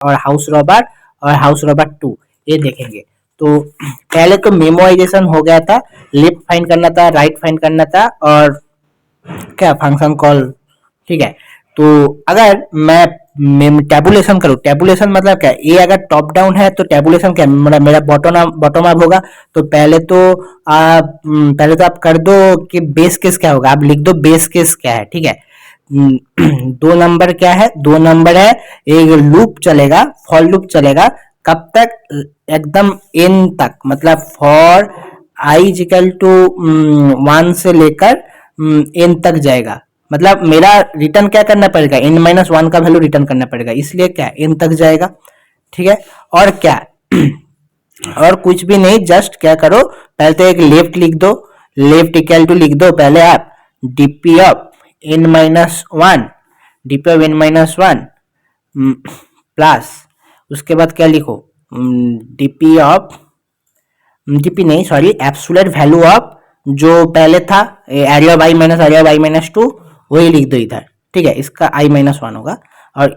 और house robber 2 ये देखेंगे। तो पहले तो मेमोराइजेशन हो गया था, लेफ्ट फाइंड करना था, राइट फाइंड करना था और क्या फंक्शन कॉल, ठीक है। तो अगर मैं टेबुलेशन करूँ, टेबुलेशन मतलब क्या, ये अगर टॉप डाउन है तो टेबुलेशन क्या मेरा बॉटम अप होगा। तो पहले तो आप कर दो कि बेस केस क्या होगा, आप लिख दो बेस केस क्या है, ठीक है। 2 नंबर क्या है, 2 नंबर है, एक लूप चलेगा, फॉर लूप चलेगा, कब तक, एकदम एन तक, मतलब फॉर आई इजिकल टू 1 से लेकर एन तक जाएगा। मतलब मेरा रिटर्न क्या करना पड़ेगा, n-1 का वैल्यू रिटर्न करना पड़ेगा, इसलिए क्या एन तक जाएगा, ठीक है। और क्या और कुछ भी नहीं, जस्ट क्या करो, पहले तो एक लेफ्ट लिख दो, लेफ्ट इक्वल टू लिख दो पहले आप DP of n-1, DP of n-1 plus उसके बाद क्या लिखो, डीपी ऑफ, डीपी नहीं सॉरी, एब्सोल्यूट वैल्यू ऑफ जो पहले था area of i minus area of i minus 2, वही लिख दो इधर, ठीक है। इसका i-1 होगा और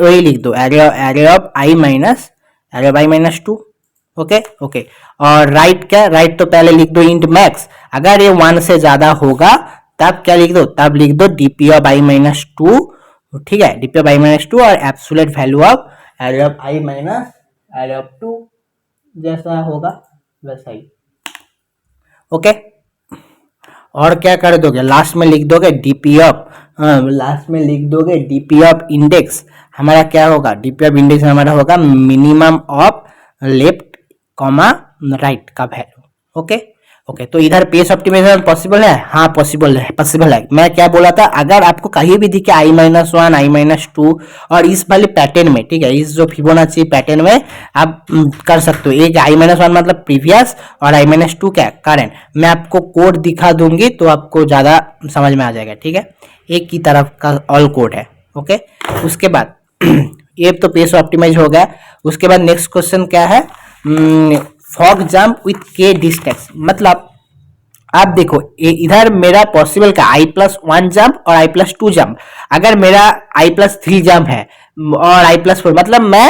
वही लिख दो area of i minus 2, okay okay. और राइट क्या, राइट तो पहले लिख दो इंट मैक्स, अगर ये 1 से ज्यादा होगा तब क्या लिख दो, तब लिख दो डीपी ऑफ i-2, ठीक है, डीपी ऑफ i-2 और absolute value of area of area of 2 जैसा होगा वैसा ही, ओके। और क्या कर दोगे, लास्ट में लिख दोगे डीपी ऑफ, लास्ट में लिख दोगे डीपी ऑफ इंडेक्स, हमारा क्या होगा, डीपी ऑफ इंडेक्स हमारा होगा minimum of left comma right का वैल्यू, ओके ओके। तो इधर पेस ऑप्टिमाइजेशन पॉसिबल है, हाँ पॉसिबल है। मैं क्या बोला था, अगर आपको कहीं भी दिखे i-1 i-2 और इस वाले पैटर्न में, ठीक है, इस जो फिबोनाची पैटर्न में आप कर सकते हो। एक i-1 मतलब प्रीवियस और i-2 क्या करंट, मैं आपको कोड दिखा दूंगी तो आपको ज्यादा समझ में आ जाएगा, ठीक है। एक की तरफ का ऑल कोड है, ओके। उसके बाद ये तो पेस ऑप्टिमाइज हो गया। उसके बाद नेक्स्ट क्वेश्चन क्या है, फॉग जंप विथ के डिस्टेंस, मतलब आप देखो इधर मेरा पॉसिबल का i+1 जंप और i+2 जंप, अगर मेरा i+3 जंप है और i+4, मतलब मैं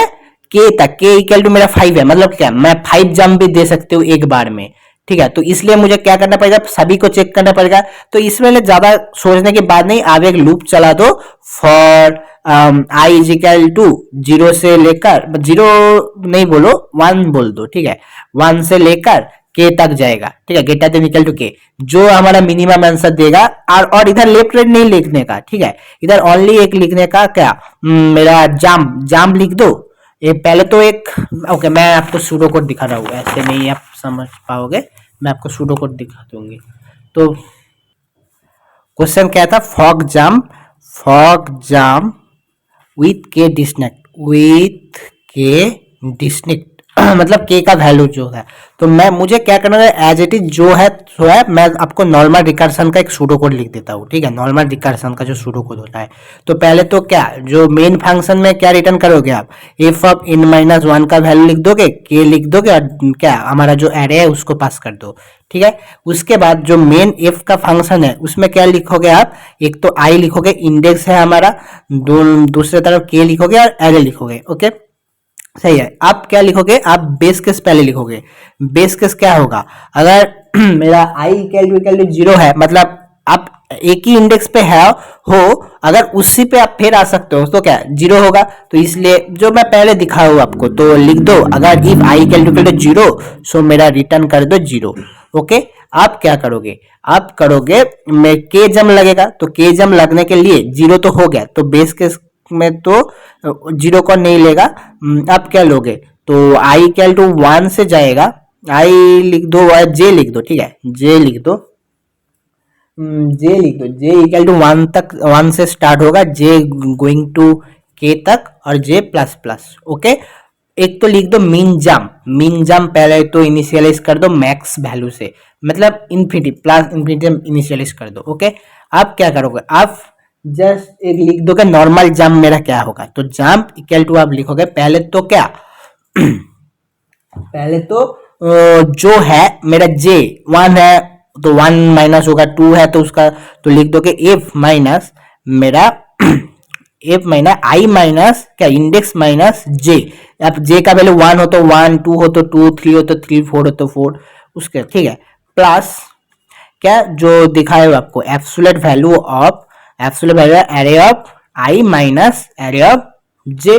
k तक, k इक्वल टू मेरा 5 है, मतलब क्या मैं 5 जंप भी दे सकते हूँ एक बार में, ठीक है। तो इसलिए मुझे क्या करना पड़ेगा, सभी को चेक करना पड़ेगा। तो इसमें ज्यादा सोचने की बात नहीं, आप एक लूप चला दो, फॉर आई इजिकल टू 0 से लेकर, 0 नहीं बोलो 1 बोल दो, ठीक है, 1 से लेकर के तक जाएगा, ठीक है, गेट इक्वल टू के, जो हमारा मिनिमम आंसर देगा। और इधर लेफ्ट राइट नहीं लिखने का, ठीक है, इधर ओनली एक लिखने का, क्या मेरा जाम लिख दो। ये पहले तो एक, ओके मैं आपको सूडो कोड दिखा रहा हूँ, ऐसे नहीं आप समझ पाओगे, मैं आपको सूडो कोड दिखा दूंगी। तो क्वेश्चन क्या था, फॉग जंप विथ के डिस्कनेक्ट मतलब के का वैल्यू जो है, तो मुझे क्या करना है, एज इट इज जो है सो है, मैं आपको नॉर्मल रिकर्सन का एक सूडो कोड लिख देता हूँ, ठीक है, नॉर्मल रिकर्सन का जो सूडो कोड होता है। तो पहले तो क्या, जो मेन फंक्शन में क्या रिटर्न करोगे आप, एफ ऑफ n-1 का वैल्यू लिख दोगे, के लिख दोगे और क्या हमारा जो एरे है उसको पास कर दो, ठीक है। उसके बाद जो मेन एफ का फंक्शन है उसमें क्या लिखोगे आप, एक तो आई लिखोगे, इंडेक्स है हमारा, दूसरे तरफ के लिखोगे और एरे लिखोगे, ओके सही है। आप क्या लिखोगे, आप बेस केस पहले लिखोगे। बेस केस क्या होगा, अगर मेरा आई इक्वल टू 0 है, मतलब आप एक ही इंडेक्स पे है हो, अगर उसी पे आप फिर आ सकते हो तो क्या 0 होगा। तो इसलिए जो मैं पहले दिखा हूं आपको, तो लिख दो, अगर इफ आई इक्वल टू 0 सो मेरा रिटर्न कर दो 0, ओके। आप क्या करोगे, आप करोगे मैं के जम लगेगा, तो के जम लगने के लिए 0 तो हो गया, तो बेस केस में तो 0 को नहीं लेगा। आप क्या लोगे, तो आई इक्वल टू 1 से जाएगा, आई लिख दो, जे लिख दो, ठीक है, जे लिख दो, जे इक्वल टू 1 तक, 1 से स्टार्ट होगा, जे गोइंग टू के तक और जे प्लस प्लस, ओके। एक तो लिख दो मीन जंप पहले तो इनिशियलाइज कर दो मैक्स वैल्यू से, मतलब इन्फिनिटी प्लस इन्फिनिटी इनिशियलाइज कर दो, ओके। आप क्या करोगे, आप जस्ट एक लिख दोगे नॉर्मल जंप मेरा क्या होगा, तो जंप इक्वल टू आप लिखोगे पहले तो क्या पहले तो जो है मेरा जे 1 है, तो 1 माइनस होगा, 2 है तो उसका, तो लिख दोगे एफ माइनस मेरा एफ माइनस आई माइनस क्या इंडेक्स माइनस जे। अब जे का वैल्यू 1 हो तो 1, 2 हो तो 2, 3 हो तो 3, 4 हो तो 4 उसके, ठीक है, प्लस क्या जो दिखाया हुआ आपको absolute value of array of i minus array of j.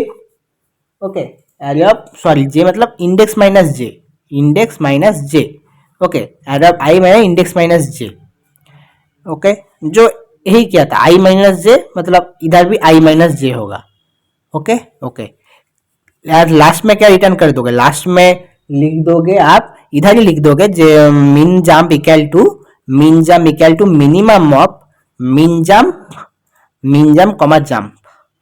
Okay, array of sorry j मतलब index minus j, index minus j. Okay, array of i minus index minus j. Okay, जो यही किया था आई माइनस जे मतलब इधर भी आई minus जे होगा। Okay okay, यार लास्ट में क्या रिटर्न कर दोगे, लास्ट में लिख दोगे आप, इधर ही लिख दोगे J min jump equal to minimum of min jump comma jump.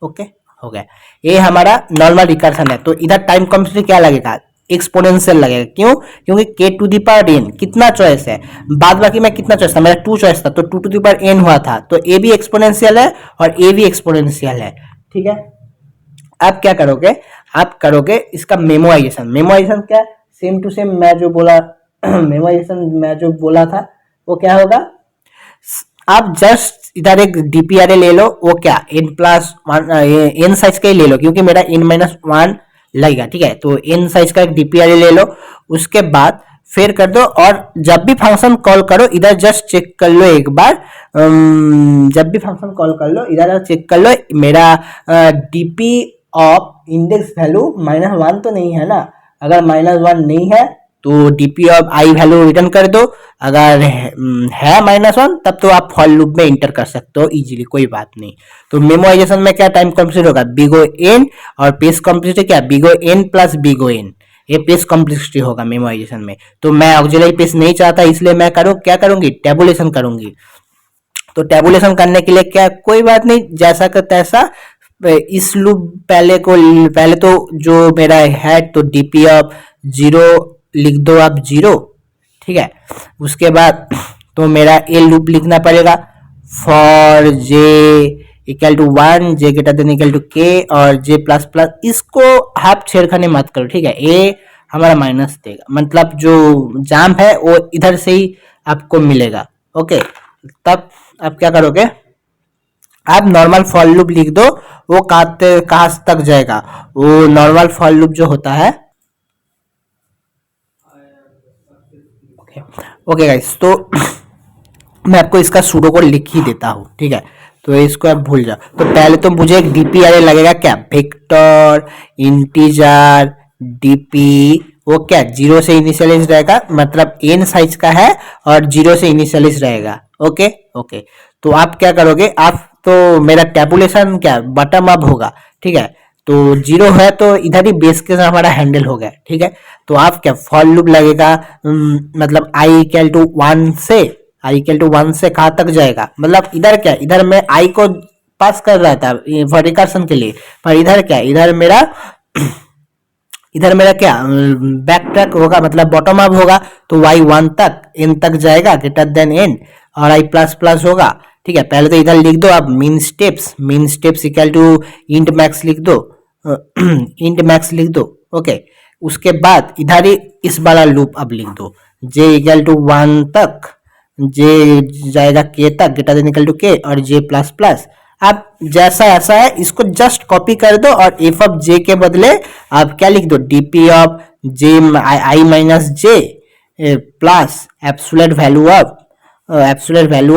Okay, हो गया। ये हमारा नॉर्मल रिकर्सन है, तो इधर टाइम कॉम्प्लेक्सिटी क्या लगेगा, एक्सपोनेंशियल लगेगा। क्यों? क्योंकि k to the power n कितना चॉइस है, बाद बाकी में कितना चॉइस था, मेरा 2 चॉइस था, तो 2 टू द पावर n हुआ था, तो a भी एक्सपोनेंशियल है और a भी एक्सपोनेंशियल है। ठीक है, आप क्या करोगे, आप करोगे इसका मेमोराइजेशन क्या, सेम टू सेम मैं जो बोला मेमोराइजेशन मैं जो बोला था वो क्या होगा, आप जस्ट इधर एक डीपीआरए ले लो, वो क्या n+1 n साइज का ही ले लो क्योंकि मेरा n-1 लगेगा। ठीक है, तो n साइज का एक डीपीआरए ले लो, उसके बाद फिर कर दो, और जब भी फंक्शन कॉल करो इधर जस्ट चेक कर लो एक बार, जब भी फंक्शन कॉल कर लो इधर चेक कर लो मेरा डीपी ऑफ इंडेक्स वैल्यू -1 तो नहीं है ना। अगर -1 नहीं है तो DP of I value return कर दो, अगर है -1 तब तो आप फॉर लूप में इंटर कर सकते हो इजीली, कोई बात नहीं। तो मेमोराइजेशन में क्या टाइम कॉम्प्लेक्सिटी होगा, बिगो एन, और पेज कॉम्प्लेक्सिटी क्या बिगो एन प्लस बिगो एन, ये पेज कॉम्प्लेक्सिटी होगा मेमोराइजेशन में। तो मैं ऑक्सिलरी पेज नहीं चाहता, इसलिए मैं क्या करूंगी, टेबुलेशन करूंगी। तो टेबुलेशन करने के लिए क्या, कोई बात नहीं, जैसा का तैसा इस लूप पहले तो जो मेरा है तो डीपी ऑफ 0 लिख दो आप 0। ठीक है, उसके बाद तो मेरा ए लूप लिखना पड़ेगा, for J equal to 1, J greater than equal to k, और जे प्लस प्लस, इसको आप छेड़खानी मत करो। ठीक है, ए हमारा माइनस देगा, मतलब जो जंप है वो इधर से ही आपको मिलेगा। ओके, तब आप क्या करोगे, आप नॉर्मल फॉर लूप लिख दो, वो कहाँ तक जाएगा, वो नॉर्मल फॉर लूप जो होता है। ओके गाइस, तो मैं आपको इसका सूडो कोड लिख ही देता हूँ। ठीक है, तो इसको आप भूल जाओ। तो पहले तो मुझे एक डीपीआरए लगेगा, क्या वेक्टर इंटीजर डीपी, वो क्या 0 से इनिशियलाइज रहेगा, मतलब n साइज का है और 0 से इनिशियलाइज रहेगा। ओके ओके, तो आप क्या करोगे, आप तो मेरा टेबुलेशन क्या बॉटम अप होगा। ठीक है, तो 0 है तो इधर ही बेस के साथ हमारा हैंडल हो गया। ठीक है, तो आप क्या फॉर लूप लगेगा, मतलब i इक्वल टू 1 से कहाँ तक जाएगा, मतलब इधर क्या, इधर मैं i को पास कर रहा था फॉर रिकर्सन के लिए, पर इधर क्या, इधर मेरा क्या बैक ट्रैक होगा, मतलब बॉटम अप होगा, तो y 1 तक n तक जाएगा ग्रेटर देन n, और i प्लस प्लस होगा। ठीक है, पहले तो इधर लिख दो आप min steps equal to int max लिख दो, इंट मैक्स लिख दो। ओके, उसके बाद इधर ही इस वाला लूप अब लिख दो, j इक्वल टू 1 तक, j जाएगा k तक greater than equal to k, और j प्लस प्लस। आप जैसा ऐसा है इसको जस्ट कॉपी कर दो, और एफ ऑफ जे के बदले आप क्या लिख दो, DP of J I minus J plus absolute value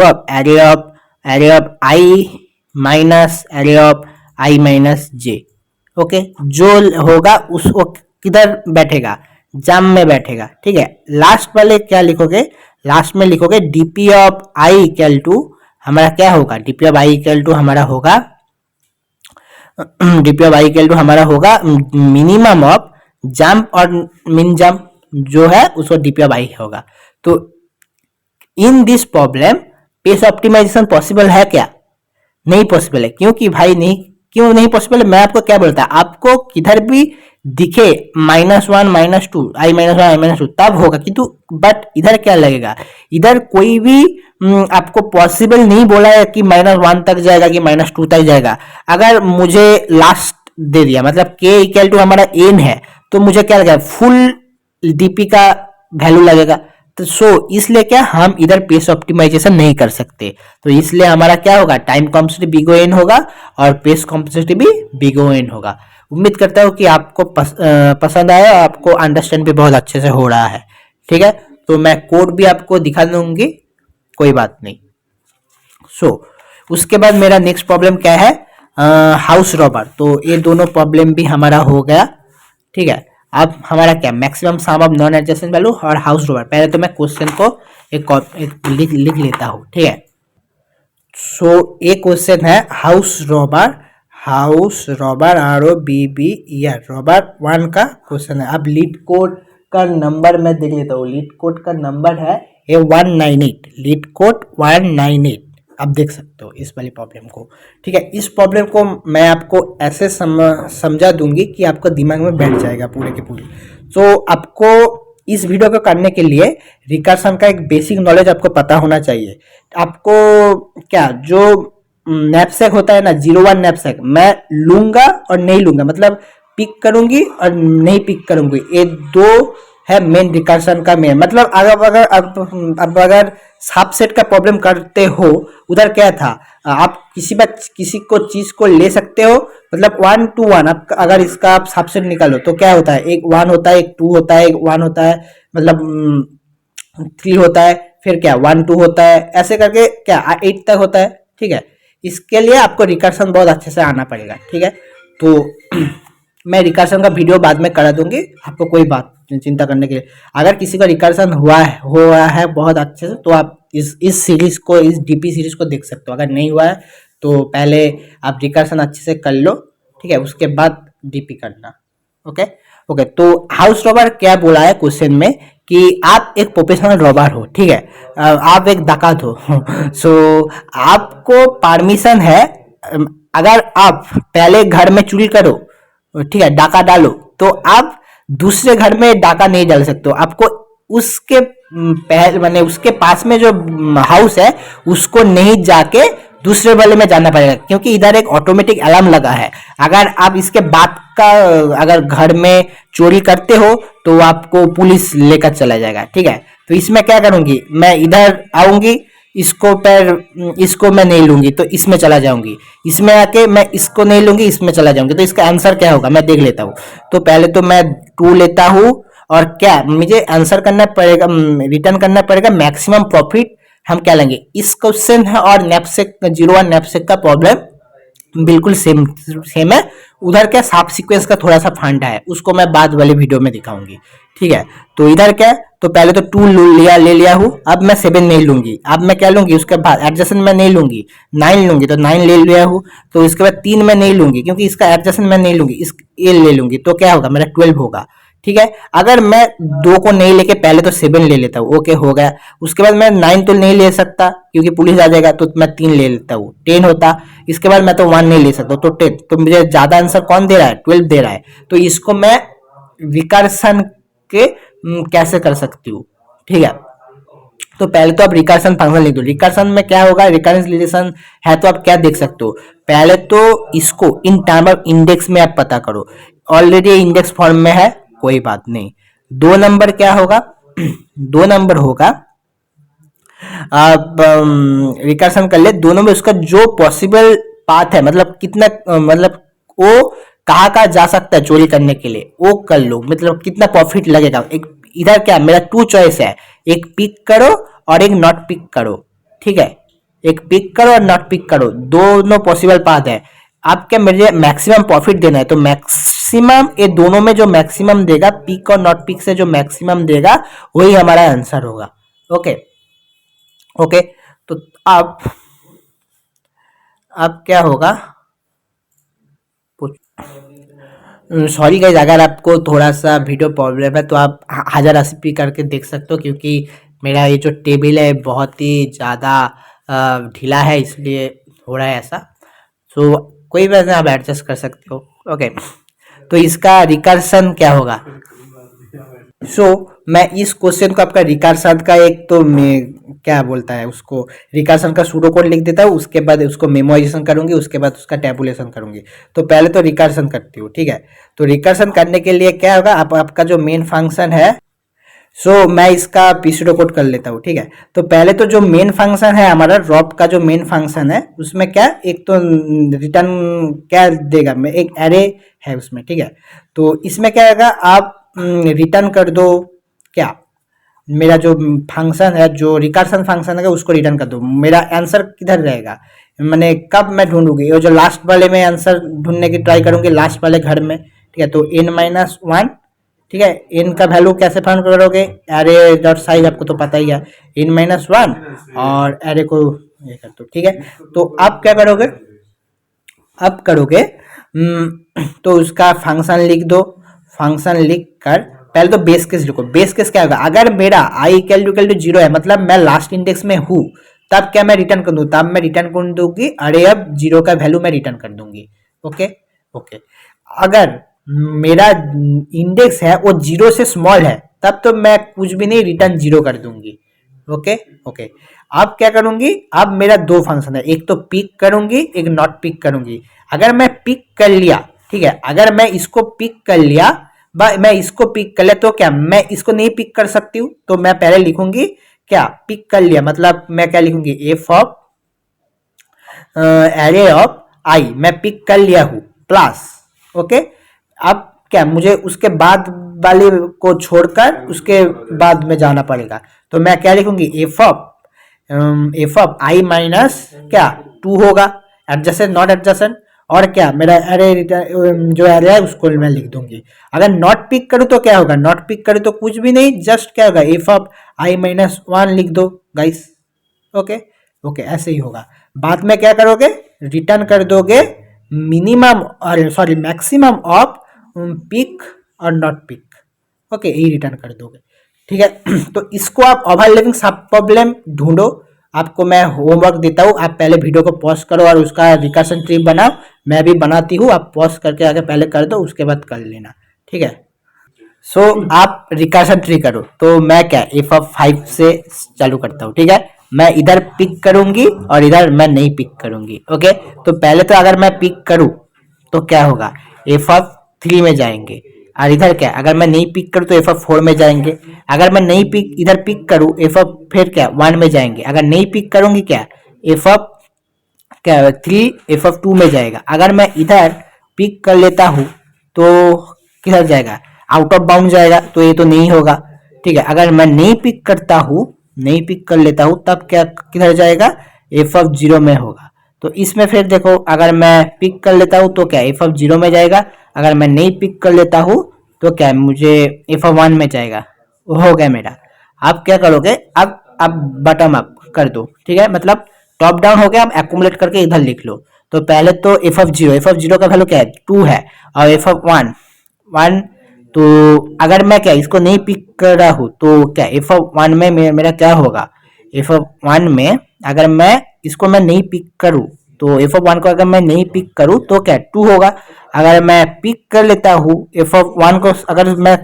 of array of i minus j. Okay, जो होगा उसको किधर बैठेगा, जम में बैठेगा। ठीक है, लास्ट वाले क्या लिखोगे, लास्ट में लिखोगे DP of I equal to हमारा क्या होगा, DP of I equal to हमारा होगा मिनिमम ऑफ जंप और मिन जंप जो है उसको डीपी ऑफ आई होगा। तो in this problem space optimization possible है क्या, नहीं पॉसिबल है, क्योंकि भाई क्यों नहीं पॉसिबल है, मैं आपको क्या बोलता है, आपको किधर भी दिखे -1 -2 i -1 तब होगा, किंतु बट इधर क्या लगेगा, इधर कोई भी आपको पॉसिबल नहीं बोला है कि -1 तक जाएगा कि -2 तक जाएगा। अगर मुझे लास्ट दे दिया, मतलब k इक्वल टू हमारा n है, तो मुझे क्या लगेगा, फुल डीपी का वैल्यू लगेगा, तो इसलिए क्या हम इधर पेस ऑप्टिमाइजेशन नहीं कर सकते, तो इसलिए हमारा क्या होगा, time complexity big O n होगा और पेस कॉम्प्लेक्सिटी भी बिग O n होगा। उम्मीद करता हूँ कि आपको पसंद आया, आपको अंडरस्टैंड भी बहुत अच्छे से हो रहा है। ठीक है, तो मैं कोड भी आपको दिखा दूंगी, कोई बात नहीं। उसके बाद मेरा नेक्स्ट प्रॉब्लम क्या है, हाउस रॉबर। तो ये दोनों प्रॉब्लम भी हमारा हो गया। ठीक है, अब हमारा क्या, maximum some of non adjacent value और हाउस रॉबर। पहले तो मैं क्वेश्चन को एक लिख लेता हूँ। ठीक है, एक क्वेश्चन है हाउस रॉबर, ROBBER, रॉबर 1 का क्वेश्चन है। अब लीड कोड का नंबर मैं देख लेता हूँ। लीड कोड का नंबर है ये 198, लीड कोड 198। आप देख सकते हो इस वाली प्रॉब्लम को। ठीक है, इस प्रॉब्लम को मैं आपको ऐसे समझा दूंगी कि आपको दिमाग में बैठ जाएगा पूरे के पूरी। तो आपको इस वीडियो को करने के लिए रिकर्सन का एक बेसिक नॉलेज आपको पता होना चाहिए। आपको क्या, जो नैपसैक होता है ना, 01 नैपसैक, मैं लूंगा और नहीं लूंगा, मतलब पिक करूंगी और नहीं पिक करूंगी, ये दो है मेन रिकर्सन का मेन। मतलब अगर साब सेट का प्रॉब्लम करते हो, उधर क्या था, आप किसी को चीज को ले सकते हो, मतलब 1 to 1। आप अगर इसका आप साब सेट निकालो तो क्या होता है, एक 1 होता है, एक 2 होता है, एक 1 होता है, मतलब 3 होता है, फिर क्या 1 2 होता है, ऐसे करके क्या 8 तक होता है। ठीक है, इसके लिए आपको रिकर्सन बहुत अच्छे से आना पड़ेगा। ठीक है, तो मैं रिकर्सन का वीडियो बाद में करा दूंगी, आपको कोई बात चिंता करने के लिए। अगर किसी का रिकर्सन हुआ है बहुत अच्छे से, तो आप इस सीरीज को, इस डीपी सीरीज को देख सकते हो। अगर नहीं हुआ है तो पहले आप रिकर्सन अच्छे से कर लो। ठीक है, उसके बाद डीपी करना। ओके, तो हाउस रॉबर क्या बोला है क्वेश्चन में कि आप एक प्रोफेशनल रॉबर हो। ठीक है, आप एक डाकत हो। आपको परमिशन है, अगर आप पहले घर में चोरी करो, ठीक है, डाका डालो, तो आप दूसरे घर में डाका नहीं डाल सकते हो। आपको उसके पहले माने उसके पास में जो हाउस है उसको नहीं जाके दूसरे वाले में जाना पड़ेगा, क्योंकि इधर एक ऑटोमेटिक अलार्म लगा है। अगर आप इसके बाद का अगर घर में चोरी करते हो तो आपको पुलिस लेकर चला जाएगा। ठीक है, तो इसमें क्या करूंगी, मैं इधर आऊंगी, इसको मैं नहीं लूंगी तो इसमें चला जाऊंगी, इसमें आके मैं इसको नहीं लूंगी, इसमें चला जाऊंगी। तो इसका आंसर क्या होगा, मैं देख लेता हूँ। तो पहले तो मैं 2 लेता हूँ, और क्या मुझे आंसर करना पड़ेगा, रिटर्न करना पड़ेगा मैक्सिमम प्रॉफिट। हम क्या लेंगे, इस क्वेश्चन है और नैपसेक 01 नैपसेक का प्रॉब्लम बिल्कुल सेम है। उधर क्या साब सीक्वेंस का थोड़ा सा फंडा है, उसको मैं बाद वाले वीडियो में दिखाऊंगी। ठीक है, तो इधर क्या, तो पहले तो 2 ले लिया हूँ। अब मैं 7 नहीं लूंगी, अब मैं क्या लूंगी, उसके बाद एडजस्टमेंट मैं नहीं लूंगी, 9 लूंगी, तो 9 ले लिया हूँ। तो इसके बाद 3 मैं नहीं लूंगी, क्योंकि इसका एडजस्टमेंट मैं नहीं लूंगी, ये ले लूंगी, तो क्या होगा, मेरा 12 होगा। ठीक है, अगर मैं 2 को नहीं लेके पहले तो 7 ले लेता हूँ, ओके हो गया। उसके बाद मैं 9 तो नहीं ले सकता क्योंकि पुलिस आ जाएगा, तो मैं 3 ले लेता हूँ, 10 होता। इसके बाद मैं तो 1 नहीं ले सकता, तो 10। तो मुझे ज्यादा आंसर कौन दे रहा है, 12 दे रहा है। तो इसको मैं रिकर्सन के कैसे कर सकती हूँ। ठीक है, तो पहले तो आप रिकर्सन फंक्शन लिख दो। रिकर्सन में क्या होगा, रिकरेंस रिलेशन है, तो आप क्या देख सकते हो, पहले तो इसको इन टर्म ऑफ इंडेक्स में आप पता करो। ऑलरेडी इंडेक्स फॉर्म में है, कोई बात नहीं। 2 नंबर क्या होगा, 2 नंबर होगा, आप रिकर्सन कर ले। दोनों में उसका जो पॉसिबल पाथ है, मतलब कितना, मतलब वो कहाँ जा सकता है चोरी करने के लिए, वो कर लो, मतलब कितना प्रॉफिट लगेगा। एक इधर क्या, मेरा 2 चॉइस है, एक पिक करो और एक नॉट पिक करो। ठीक है, एक पिक करो और नॉट पिक करो, दोनों पॉसिबल पाथ है। आप क्या, मुझे मैक्सिमम प्रॉफिट देना है, तो मैक्सिमम ये दोनों में जो मैक्सिमम देगा, पिक और नॉट पिक से जो मैक्सिमम देगा वही हमारा आंसर होगा। ओके, तो अब क्या होगा, सॉरी गाइस, अगर आपको थोड़ा सा वीडियो प्रॉब्लम है तो आप 1080p करके देख सकते हो, क्योंकि मेरा ये जो टेबल है बहुत ही ज़्यादा ढीला है, इसलिए हो रहा है ऐसा। तो कोई बात नहीं, आप एडजस्ट कर सकते हो। ओके, तो इसका रिकर्सन क्या होगा। मैं इस क्वेश्चन को आपका रिकर्सन का एक तो क्या बोलता है उसको, रिकर्सन का सूडो कोड लिख देता हूँ, उसके बाद उसको मेमोराइजेशन करूंगी, उसके बाद उसका टैबुलेशन करूंगी। तो पहले तो रिकर्सन करती हूँ। ठीक है, तो रिकर्सन करने के लिए क्या होगा, आपका जो मेन फंक्शन है, मैं इसका पीसीडो कोड कर लेता हूँ, ठीक है। तो पहले तो जो मेन फंक्शन है हमारा ड्रॉप का, जो मेन फंक्शन है उसमें क्या, एक तो रिटर्न क्या देगा, मैं एक एरे है उसमें, ठीक है। तो इसमें क्या आएगा, आप रिटर्न कर दो क्या, मेरा जो फंक्शन है, जो रिकर्सन फंक्शन है उसको रिटर्न कर दो। मेरा आंसर किधर रहेगा, मैंने कब मैं ढूंढूंगी, और जो लास्ट वाले में आंसर ढूंढने की ट्राई करूंगी लास्ट वाले घर में, ठीक है। तो n-1, ठीक है। इन का वैल्यू कैसे फाइंड करोगे, एरे डॉट साइज आपको तो पता ही है, n-1 और एरे को ये कर दो, ठीक है। तो आप क्या करोगे, अब करोगे तो उसका फंक्शन लिख दो। फंक्शन लिख कर पहले तो बेस केस लिखो। बेस केस क्या होगा, अगर मेरा i इक्वल टू 0 है, मतलब मैं लास्ट इंडेक्स में हूँ, तब क्या मैं रिटर्न कर दूँ, तब मैं रिटर्न कर दूंगी अरे अब 0 का वैल्यू मैं रिटर्न कर दूंगी। Okay okay. अगर मेरा इंडेक्स है वो 0 से स्मॉल है, तब तो मैं कुछ भी नहीं, रिटर्न 0 कर दूंगी। Okay okay. अब क्या करूंगी, अब मेरा दो फंक्शन है, एक तो पिक करूंगी, एक नॉट पिक करूंगी। अगर मैं पिक कर लिया, ठीक है, अगर मैं इसको पिक कर लिया, मैं इसको पिक कर लिया, तो क्या मैं इसको नहीं पिक कर सकती हूँ, तो मैं पहले लिखूंगी क्या, पिक कर लिया, मतलब मैं क्या लिखूंगी, एफ ऑफ एरे ऑफ आई, मैं पिक कर लिया हूँ, प्लस। ओके। अब क्या मुझे उसके बाद वाले को छोड़कर उसके बाद में जाना पड़ेगा, तो मैं क्या लिखूंगी, एफ ऑफ आई माइनस क्या 2 होगा, एडजेसेंट नॉट एडजेसेंट, और क्या मेरा एरे जो एरे है उसको मैं लिख दूंगी। अगर नॉट पिक करूँ तो क्या होगा, नॉट पिक करूँ तो कुछ भी नहीं, जस्ट क्या होगा, एफ ऑफ i-1 लिख दो गाइस। ओके ओके, ऐसे ही होगा। बाद में क्या करोगे, रिटर्न कर दोगे मिनिमम और सॉरी मैक्सिमम ऑफ पिक और नॉट पिक। ओके, यही रिटर्न कर दोगे, ठीक है। तो इसको आप ओवरलैपिंग सब प्रॉब्लम ढूंढो। आपको मैं होमवर्क देता हूँ, आप पहले वीडियो को पॉज करो और उसका रिकर्सन ट्री बनाओ। मैं भी बनाती हूँ, आप पॉज करके आगे पहले कर दो, उसके बाद कर लेना, ठीक है। आप रिकर्सन ट्री करो। तो मैं क्या एफ ऑफ 5 से चालू करता हूँ, ठीक है। मैं इधर पिक करूंगी और इधर मैं नहीं पिक करूंगी। ओके, तो पहले तो अगर मैं पिक करूं तो क्या होगा, एफ ऑफ 3 में जाएंगे, और इधर क्या, अगर मैं नहीं पिक करूं तो एफ ऑफ 4 में जाएंगे। अगर मैं नहीं पिक इधर पिक करूं, एफ ऑफ फिर क्या 1 में जाएंगे। अगर नहीं पिक करूंगी क्या, एफ ऑफ क्या 3 एफ ऑफ 2 में जाएगा। अगर मैं इधर पिक कर लेता हूं तो किधर जाएगा, आउट ऑफ बाउंड जाएगा, तो ये तो नहीं होगा, ठीक है। अगर मैं नहीं पिक करता हूं, नहीं पिक कर लेता हूं, तब क्या किधर जाएगा, एफ ऑफ 0 में होगा। तो इसमें फिर देखो, अगर मैं पिक कर लेता हूं तो क्या एफ ऑफ 0 में जाएगा। अगर मैं नहीं पिक कर लेता हूं तो क्या मुझे एफ ऑफ 1 में जाएगा, वो हो गया मेरा। आप क्या करोगे, अब बटम अप कर दो, ठीक है, मतलब टॉप डाउन हो गया। अब एक्यूमुलेट करके इधर लिख लो। तो पहले तो एफ ऑफ 0 का वैल्यू क्या है, 2 है, और एफ ऑफ 1 तो अगर मैं क्या इसको नहीं पिक कर रहा हूँ तो क्या एफ ऑफ 1 में मेरा क्या होगा, एफ ऑफ 1 में अगर मैं इसको मैं नहीं पिक करूँ, तो एफ ऑफ 1 को अगर मैं नहीं पिक करूँ तो क्या 2 होगा। अगर मैं पिक कर लेता हूँ एफ ऑफ 1 को, अगर मैं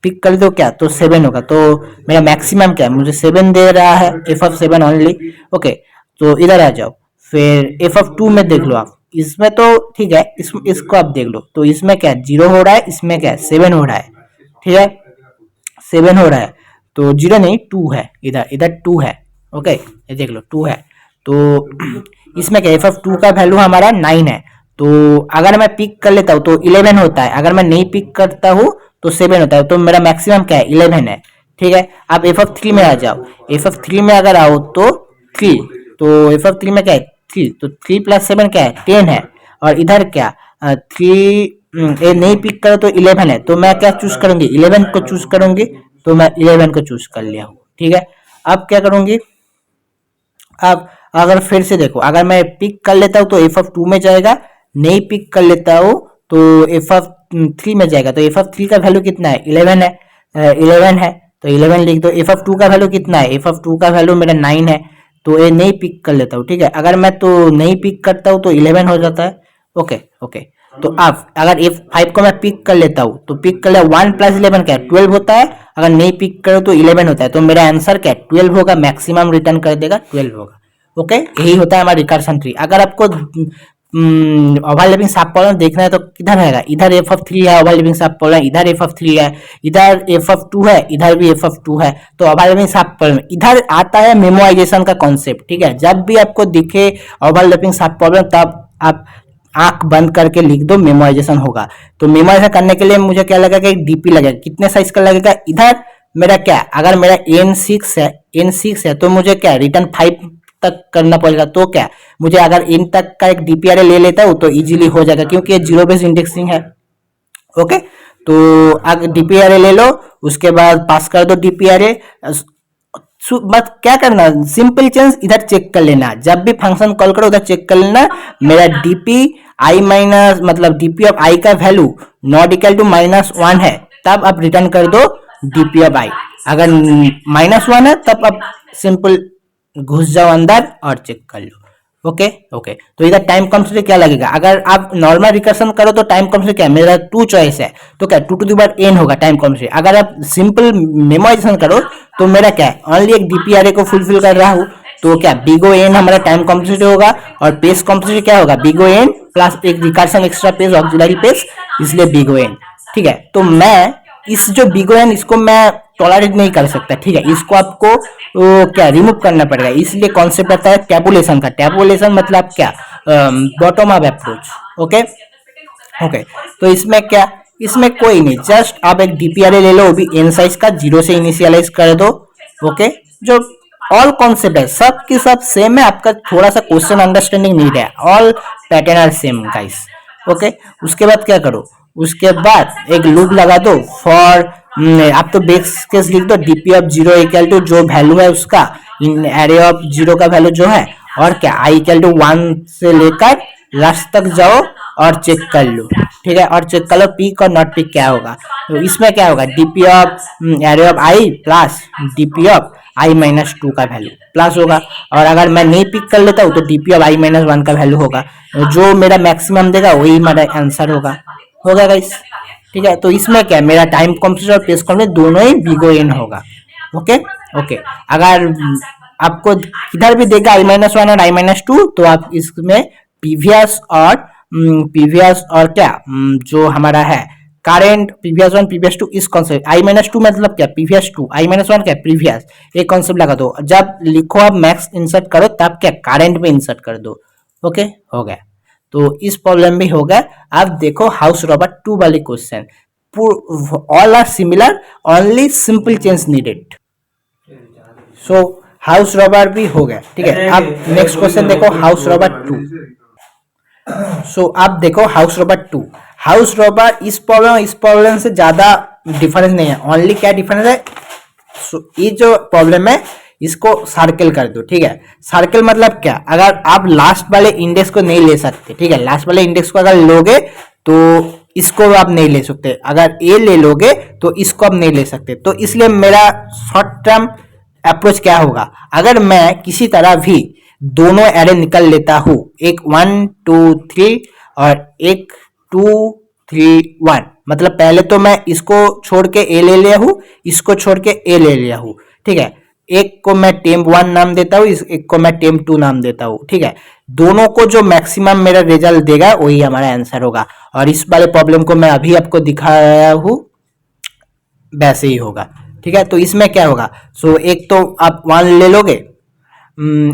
पिक कर दो क्या, तो 7 होगा। तो मेरा मैक्सिमम क्या है, मुझे 7 दे रहा है, एफ ऑफ 7 ओनली। ओके, तो इधर आ जाओ, फिर एफ ऑफ 2 में देख लो आप, इसमें तो ठीक है, इसको आप देख लो, तो इसमें क्या 0 हो रहा है, इसमें क्या 7 हो रहा है, ठीक है, 7 हो रहा है, तो 0 नहीं 2 है, इधर इधर 2 है। ओके, ये देख लो 2 है, तो इसमें क्या एफ ऑफ 2 का वैल्यू हमारा 9 है। तो अगर मैं पिक कर लेता हूँ तो 11 होता है, अगर मैं नहीं पिक करता हूँ तो 7 होता है, तो मेरा मैक्सिमम क्या है 11 है, ठीक है। आप एफ ऑफ 3 में आ जाओ, एफ ऑफ 3 में अगर आओ तो 3, तो एफ ऑफ 3 में क्या है 3, तो 3 प्लस 7 क्या है 10 है, और इधर क्या 3 ये नहीं पिक करो तो 11 है, तो मैं क्या चूज करूंगी 11 को चूज करूंगी, तो मैं 11 को चूज कर लिया हूँ, ठीक है। अब क्या करूंगी, अब अगर फिर से देखो, अगर मैं पिक कर लेता हूँ तो एफ ऑफ 2 में जाएगा, नहीं पिक कर लेता हूँ तो एफ ऑफ 3 में जाएगा। तो एफ ऑफ 3 का वैल्यू कितना है 11 है, 11 है, तो 11 लिख दो। एफ ऑफ 2 का वैल्यू कितना है, एफ ऑफ 2 का वैल्यू मेरा 9 है, तो ये नहीं पिक कर लेता हूँ, ठीक है। अगर मैं तो नहीं पिक करता हूँ तो 11 हो जाता है। ओके ओके, तो अब अगर एफ 5 को मैं पिक कर लेता हूँ तो पिक कर लिया, 1 प्लस 11 क्या है 12 होता है, अगर नहीं पिक करो तो 11 होता है, तो मेरा आंसर क्या है 12 होगा, मैक्सिमम रिटर्न कर देगा 12 होगा। ओके, यही होता है हमारा रिकर्सन ट्री। अगर आपको ओवरलैपिंग सब प्रॉब्लम देखना है तो किधर रहेगा, इधर एफ ऑफ 3 है ओवरलैपिंग सब प्रॉब्लम, इधर एफ ऑफ 3 है, इधर एफ ऑफ 2 है, इधर भी एफ ऑफ 2 है, तो ओवरलैपिंग सब प्रॉब्लम इधर आता है मेमोराइजेशन का कॉन्सेप्ट, ठीक है। जब भी आपको दिखे ओवरलैपिंग सब प्रॉब्लम तब आप आंख बंद करके लिख दो, मेमोराइजेशन होगा। तो मेमोराइजेशन करने के लिए मुझे क्या लगेगा, एक डीपी लगेगा, कितने साइज का लगेगा, इधर मेरा क्या, अगर मेरा n6 है तो मुझे क्या रिटर्न 5 तक करना पड़ेगा, तो क्या मुझे अगर इन तक का एक डीपीआरए ले लेता हूँ तो इजीली हो जाएगा, क्योंकि ये जीरो बेस इंडेक्सिंग है। ओके, तो अगर डीपीआरए ले लो, उसके बाद पास कर दो डीपीआरए, बस क्या करना, सिंपल चेंज इधर चेक कर लेना, जब भी फंक्शन कॉल करो उधर चेक कर लेना मेरा डीपी आई माइनस मतलब डीपी ऑफ आई का वैल्यू नॉट इक्वल टू -1 है, तब आप रिटर्न कर दो डीपी ऑफ आई। अगर -1 है तब आप सिंपल घुस जाओ अंदर और चेक कर लो। ओके ओके, तो इधर टाइम कॉम्प्लेक्सिटी क्या लगेगा, अगर आप नॉर्मल रिकर्शन करो तो टाइम कॉम्प्लेक्सिटी क्या, मेरा 2 चॉइस है तो क्या 2 टू द पावर n होगा टाइम कॉम्प्लेक्सिटी। अगर आप सिंपल मेमोराइजेशन करो तो मेरा क्या है, ओनली एक डीपीआरए को फुलफिल कर रहा हूँ, तो क्या बिगो एन हमारा टाइम कॉम्प्लेक्सिटी होगा, और पेज कॉम्प्लेक्सिटी क्या होगा, बिगो एन प्लस एक recursion extra page auxiliary page, इसलिए बिगो एन। ठीक है, तो मैं इस जो बिगो एन इसको मैं टॉलरेट नहीं कर सकता, ठीक है, इसको आपको क्या रिमूव करना पड़ेगा, इसलिए कॉन्सेप्ट आता है टैबुलेशन का। टैबुलेशन मतलब क्या, bottom up approach. Okay okay, तो इसमें क्या, इसमें कोई नहीं, जस्ट आप एक डीपीआरए ले लो, वो भी एन साइज का, 0 से इनिशियलाइज कर दो। ओके, जो ऑल कॉन्सेप्ट है सब की सब सेम है, आपका थोड़ा सा क्वेश्चन अंडरस्टैंडिंग नीड है, all pattern are same guys. Okay, उसके बाद क्या करो, उसके बाद एक लूप लगा दो फॉर, आप तो बेस केस लिख दो डीपी ऑफ 0 इक्वल टू जो वैल्यू है उसका इन एरे ऑफ 0 का वैल्यू जो है, और क्या आई इक्वल टू 1 से लेकर लास्ट तक जाओ और चेक कर लो। ठीक है, और चेक कर लो पीक और नॉट पीक क्या होगा, तो इसमें क्या होगा, DP of array of I plus DP of i minus 2 का वैल्यू प्लस होगा, और अगर मैं नहीं पिक कर लेता हूँ तो डीपी ऑफ आई माइनस 1 का वैल्यू होगा, जो मेरा मैक्सिमम देगा वही मेरा आंसर होगा गाइस। ठीक है, तो इसमें क्या मेरा टाइम कॉम्प्लेक्सिटी और पेज कॉम्प्लेक्सिटी दोनों ही बिगो एन होगा। ओके ओके, अगर आपको किधर भी देगा i-1 और i-2 तो आप इसमें पीवीएस और क्या जो हमारा है करेंट पीवीएस 1 पीवीएस 2 इस कॉन्सेप्ट, i-2 मतलब क्या पीवीएस 2, i-1 क्या प्रीवियस, एक कॉन्सेप्ट लगा दो, जब लिखो आप मैक्स इंसर्ट करो तब क्या करेंट में इंसर्ट कर दो। ओके, हो गया, तो इस प्रॉब्लम भी हो गया। अब देखो हाउस रॉबर 2 वाले question, all are similar, only simple change needed. So house robber भी हो गया। ठीक है, अब नेक्स्ट क्वेश्चन देखो हाउस रॉबर 2। सो अब देखो हाउस रॉबर 2, हाउस रॉबर इस प्रॉब्लम से ज्यादा डिफरेंस नहीं है, ओनली क्या डिफरेंस है, ये जो प्रॉब्लम है इसको सर्कल कर दो। ठीक है, सर्कल मतलब क्या, अगर आप लास्ट वाले इंडेक्स को नहीं ले सकते, ठीक है, लास्ट वाले इंडेक्स को अगर लोगे तो इसको आप नहीं ले सकते, अगर ए ले लोगे तो इसको आप नहीं ले सकते, तो इसलिए मेरा शॉर्ट टर्म अप्रोच क्या होगा, अगर मैं किसी तरह भी दोनों एरे निकल लेता हूं, एक 1 2 3 और एक 2 3 1, मतलब पहले तो मैं इसको छोड़ के ए ले लिया हूं, इसको छोड़ के ए ले लिया हूं। ठीक है, एक को मैं टेम्प 1 नाम देता हूँ, एक को मैं टेम्प 2 नाम देता हूँ। ठीक है, दोनों को जो मैक्सिमम मेरा रिजल्ट देगा वही हमारा आंसर होगा, और इस वाले प्रॉब्लम को मैं अभी आपको दिखाया हूँ वैसे ही होगा। ठीक है, तो इसमें क्या होगा, सो एक तो आप 1 ले लोगे,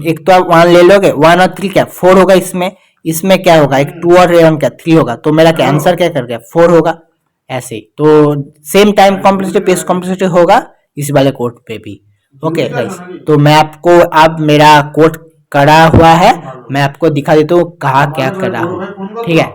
एक तो आप 1 ले लोगे, 1 और 3 क्या 4 होगा, इसमें क्या होगा, एक 2 और 1 क्या 3 होगा, तो मेरा क्या आंसर क्या कर गया 4 होगा। ऐसे तो same time complexity page complexity होगा इस वाले कोड पे भी। ओके गाइस, तो मैं आपको अब मेरा कोड करा हुआ है, मैं आपको दिखा देता हूँ कहाँ क्या करा हूँ। ठीक है,